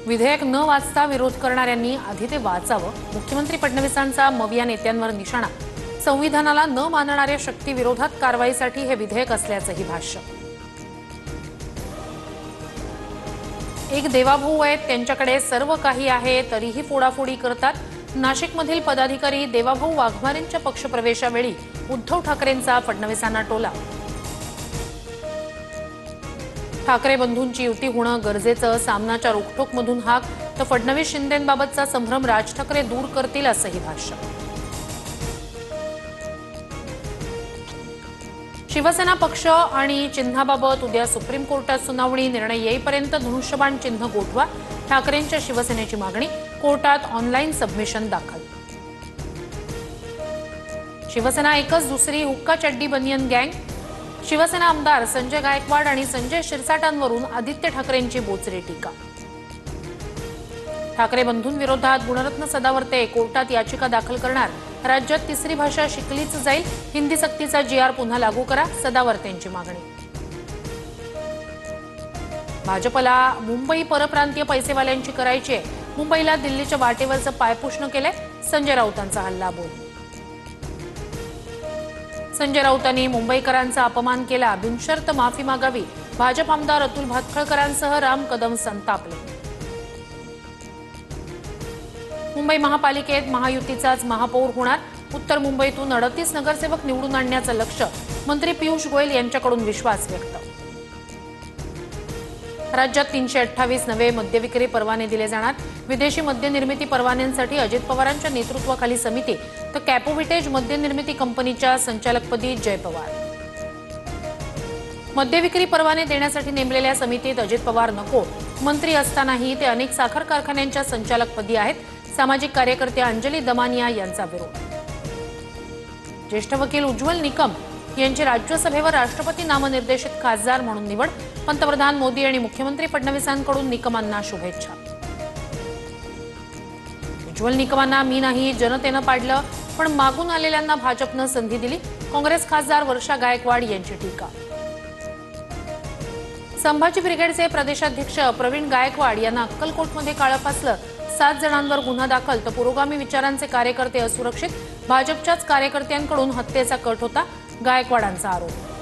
विधेयक न वाचता विरोध करणाऱ्यांनी आधी ते वाचावं। मुख्यमंत्री फडणवीसांचा मविया नेत्यांवर निशाणा। संविधानाला न मानणाऱ्या शक्ती विरोधात कारवाईसाठी हे विधेयक असल्याचंही भाष्य। एक देवाभाऊ आहेत, त्यांच्याकडे सर्व काही आहे तरीही फोडाफोडी करतात। नाशिकमधील पदाधिकारी देवाभाऊ वाघमारेंच्या पक्षप्रवेशावेळी उद्धव ठाकरेंचा फडणवीसांना टोला। ठाकरे बंधूंची युती होणं गरजेचं, सामनाच्या रोखठोकमधून हाक, तर फडणवीस शिंदेंबाबतचा संभ्रम राज ठाकरे दूर करतील असंही भाष्य। शिवसेना पक्ष आणि चिन्हाबाबत उद्या सुप्रीम कोर्टात सुनावणी। निर्णय येईपर्यंत धनुष्यबाण चिन्ह गोठवा, ठाकरेंच्या शिवसेनेची मागणी। कोर्टात ऑनलाईन सबमिशन दाखल। शिवसेना एकच दुसरी हुक्का चड्डी बनियन गँग। शिवसेना आमदार संजय गायकवाड आणि संजय शिरसाटांवरून आदित्य ठाकरेंची बोचरी टीका। ठाकरे बंधूंविरोधात गुणरत्न सदावर्ते कोर्टात याचिका दाखल करणार। राज्यात तिसरी भाषा शिकलीच जाईल, हिंदी सक्तीचा GR पुन्हा लागू करा, सदावर्तेंची मागणी। भाजपला मुंबई परप्रांतीय पैसेवाल्यांची करायची आहे। मुंबईला दिल्लीच्या वाटेवरचं पायपुसणं केलंय, संजय राऊतांचा हल्लाबोल। संजय राऊतांनी मुंबईकरांचा अपमान केला, बिनशर्त माफी मागावी। भाजप आमदार अतुल भातखळकरांसह राम कदम संतापले। मुंबई महापालिकेत महायुतीचाच महापौर होणार। उत्तर मुंबईतून 38 नगरसेवक निवडून आणण्याचं लक्ष्य। मंत्री पियुष गोयल यांच्याकडून विश्वास व्यक्त। राज्यात 328 नवे मद्यविक्री परवाने दिले जाणार। विदेशी मद्य निर्मिती परवान्यांसाठी अजित पवारांच्या नेतृत्वाखाली समिती, तर कॅपोविटेज मद्य निर्मिती कंपनीच्या संचालकपदी जय पवार। मद्यविक्री परवाने देण्यासाठी नेमलेल्या समितीत अजित पवार नको, मंत्री असतानाही ते अनेक साखर कारखान्यांच्या संचालकपदी आहेत। सामाजिक कार्यकर्ते अंजली दमानिया यांचा विरोध। ज्येष्ठ वकील उज्ज्वल निकम यांची राज्यसभेवर राष्ट्रपती नामनिर्देशित खासदार म्हणून निवड। पंतप्रधान मोदी आणि मुख्यमंत्री फडणवीसांकडून निकमांना शुभेच्छा। उज्ज्वल निकमांना मी नाही जनतेनं पाडलं, पण मागून आलेल्यांना भाजपनं संधी दिली। काँग्रेस खासदार वर्षा गायकवाड यांची टीका। संभाजी ब्रिगेडचे प्रदेशाध्यक्ष प्रवीण गायकवाड यांना अक्कलकोटमध्ये काळं फासलं। 7 जणांवर गुन्हा दाखल, तर पुरोगामी विचारांचे कार्यकर्ते असुरक्षित। भाजपच्याच कार्यकर्त्यांकडून हत्येचा कट होता, गायकवाडांचा आरोप।